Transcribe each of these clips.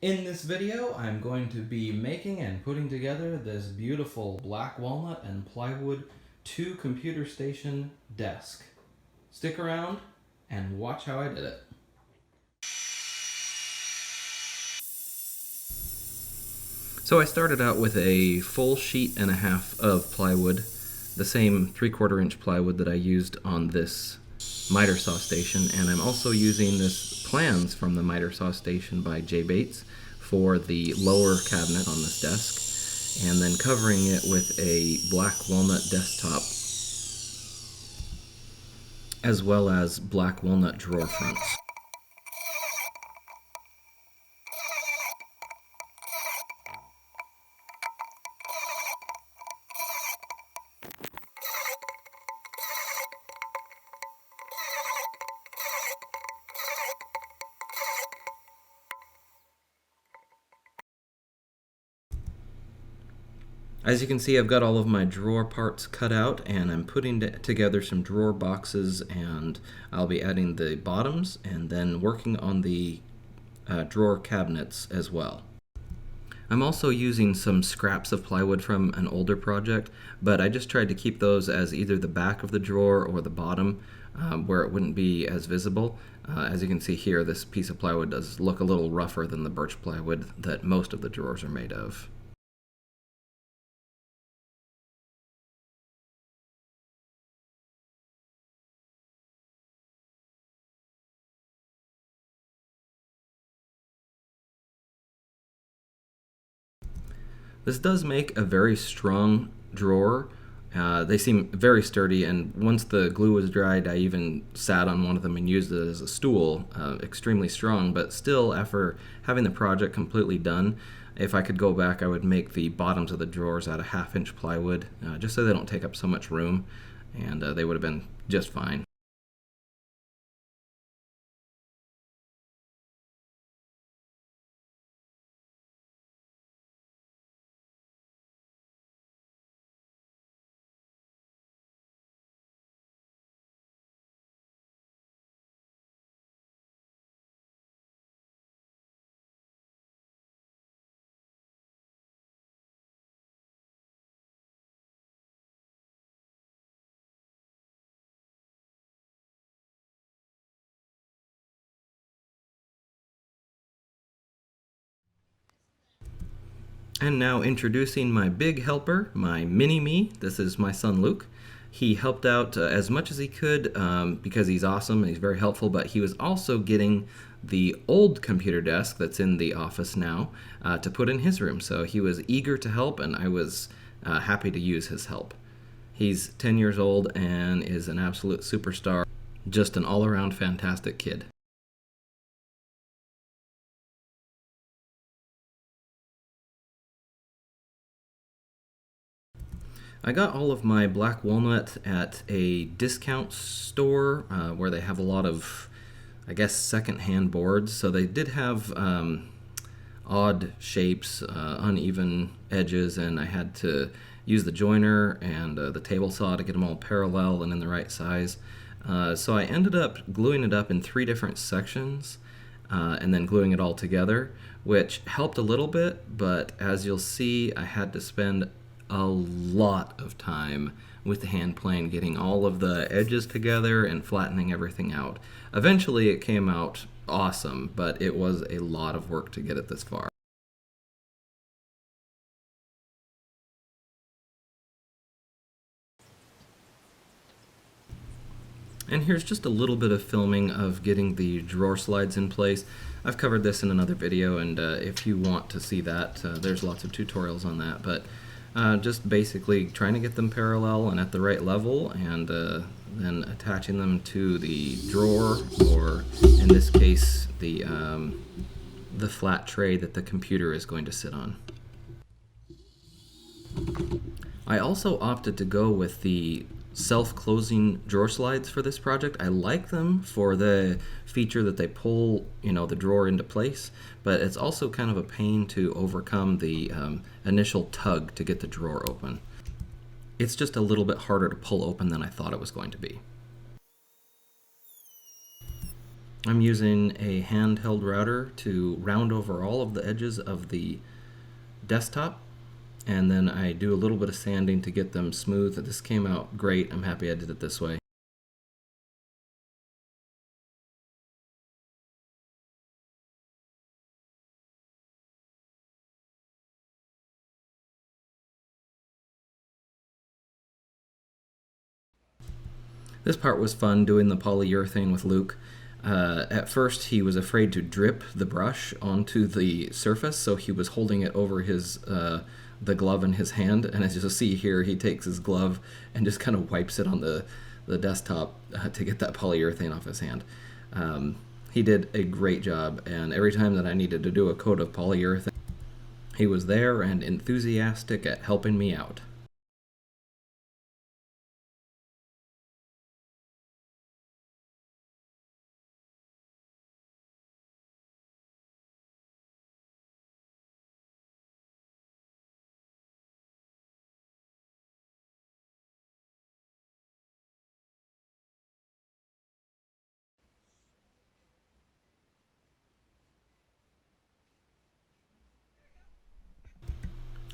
In this video, I'm going to be making and putting together this beautiful black walnut and plywood 2-computer station desk. Stick around and watch how I did it. So I started out with a full sheet and a half of plywood, the same 3/4 inch plywood that I used on this miter saw station, and I'm also using this plans from the miter saw station by J. Bates for the lower cabinet on this desk, and then covering it with a black walnut desktop as well as black walnut drawer fronts. As you can see, I've got all of my drawer parts cut out, and I'm putting together some drawer boxes, and I'll be adding the bottoms and then working on the drawer cabinets as well. I'm also using some scraps of plywood from an older project, but I just tried to keep those as either the back of the drawer or the bottom where it wouldn't be as visible. As you can see here, this piece of plywood does look a little rougher than the birch plywood that most of the drawers are made of. This does make a very strong drawer. They seem very sturdy, and once the glue was dried, I even sat on one of them and used it as a stool. Extremely strong, but still, after having the project completely done, if I could go back, I would make the bottoms of the drawers out of 1/2 inch plywood, just so they don't take up so much room, and they would have been just fine. And now introducing my big helper, my mini-me. This is my son Luke. He helped out as much as he could because he's awesome and he's very helpful, but he was also getting the old computer desk that's in the office now to put in his room. So he was eager to help, and I was happy to use his help. He's 10 years old and is an absolute superstar, just an all-around fantastic kid. I got all of my black walnut at a discount store where they have a lot of, I guess, second-hand boards. So they did have odd shapes, uneven edges, and I had to use the joiner and the table saw to get them all parallel and in the right size. So I ended up gluing it up in 3 different sections and then gluing it all together, which helped a little bit, but as you'll see, I had to spend a lot of time with the hand plane getting all of the edges together and flattening everything out. Eventually it came out awesome, but it was a lot of work to get it this far. And here's just a little bit of filming of getting the drawer slides in place. I've covered this in another video, and if you want to see that, there's lots of tutorials on that, but just basically trying to get them parallel and at the right level, and then attaching them to the drawer, or in this case the flat tray that the computer is going to sit on. I also opted to go with the self-closing drawer slides for this project. I like them for the feature that they pull, the drawer into place, but it's also kind of a pain to overcome the initial tug to get the drawer open. It's just a little bit harder to pull open than I thought it was going to be. I'm using a handheld router to round over all of the edges of the desktop, and then I do a little bit of sanding to get them smooth. This came out great. I'm happy I did it this way. This part was fun, doing the polyurethane with Luke. At first, he was afraid to drip the brush onto the surface, so he was holding it over his the glove in his hand. And as you'll see here, he takes his glove and just kind of wipes it on the desktop to get that polyurethane off his hand. He did a great job, and every time that I needed to do a coat of polyurethane, he was there and enthusiastic at helping me out.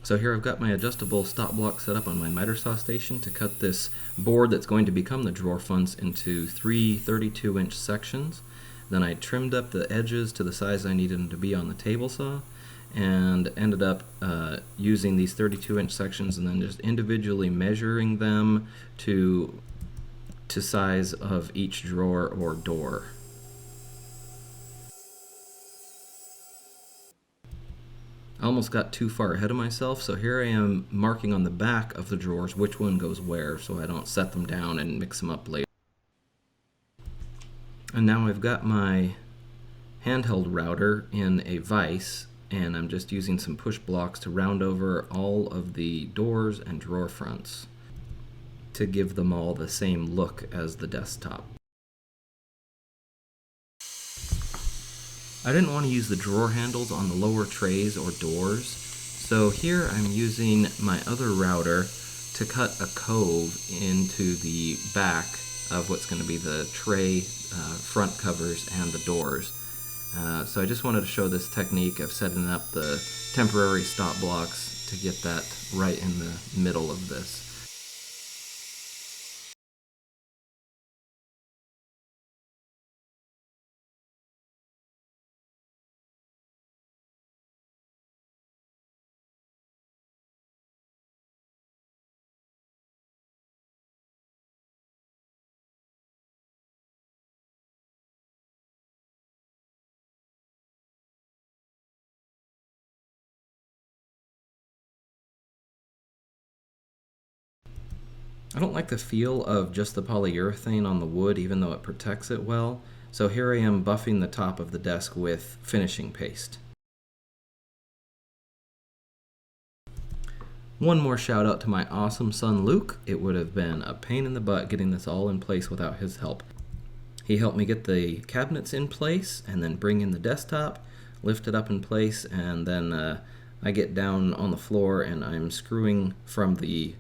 So here I've got my adjustable stop block set up on my miter saw station to cut this board that's going to become the drawer fronts into three 32-inch sections. Then I trimmed up the edges to the size I needed them to be on the table saw, and ended up using these 32-inch sections and then just individually measuring them to size of each drawer or door. I almost got too far ahead of myself, so here I am marking on the back of the drawers which one goes where, so I don't set them down and mix them up later. And now I've got my handheld router in a vise, and I'm just using some push blocks to round over all of the doors and drawer fronts to give them all the same look as the desktop. I didn't want to use the drawer handles on the lower trays or doors, so here I'm using my other router to cut a cove into the back of what's going to be the tray front covers and the doors. So I just wanted to show this technique of setting up the temporary stop blocks to get that right in the middle of this. I don't like the feel of just the polyurethane on the wood, even though it protects it well. So here I am buffing the top of the desk with finishing paste. One more shout out to my awesome son Luke. It would have been a pain in the butt getting this all in place without his help. He helped me get the cabinets in place and then bring in the desktop, lift it up in place, and then I get down on the floor and I'm screwing from the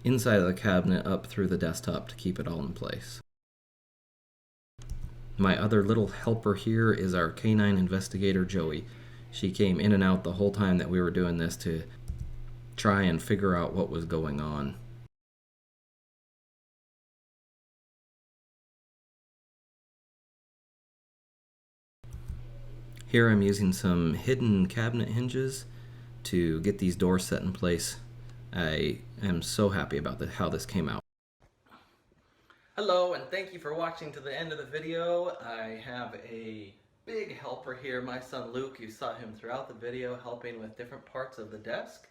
inside of the cabinet up through the desktop to keep it all in place. My other little helper here is our canine investigator Joey. She came in and out the whole time that we were doing this to try and figure out what was going on. Here I'm using some hidden cabinet hinges to get these doors set in place. I am so happy about how this came out. Hello, and thank you for watching to the end of the video. I have a big helper here, my son Luke. You saw him throughout the video helping with different parts of the desk,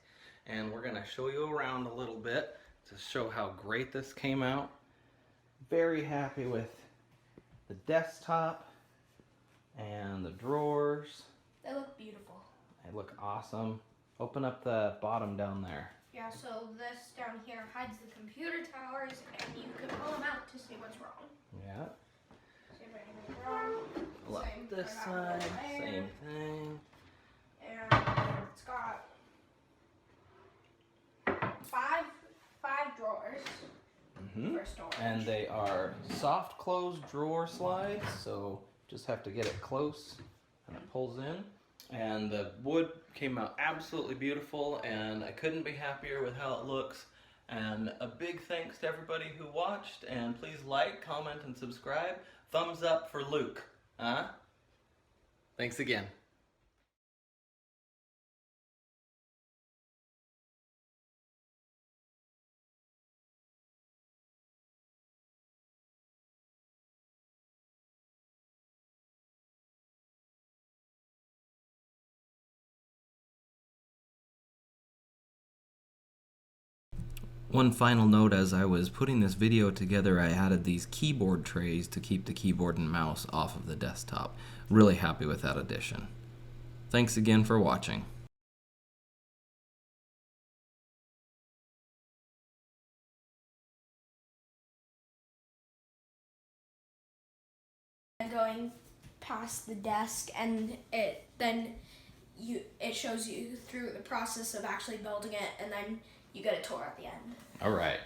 and we're going to show you around a little bit to show how great this came out. Very happy with the desktop and the drawers. They look beautiful. They look awesome. Open up the bottom down there. Yeah, so this down here hides the computer towers, and you can pull them out to see what's wrong. Yeah. See if anything's wrong. Pull up this side, same thing. And it's got five drawers for storage. And they are soft close drawer slides, so Just have to get it close, and it pulls in. And the wood came out absolutely beautiful, and I couldn't be happier with how it looks. And a big thanks to everybody who watched, and please like, comment, and subscribe. Thumbs up for Luke. Huh? Thanks again. One final note, as I was putting this video together, I added these keyboard trays to keep the keyboard and mouse off of the desktop. Really happy with that addition. Thanks again for watching. Going past the desk, and it shows you through the process of actually building it, and then you get a tour at the end. All right.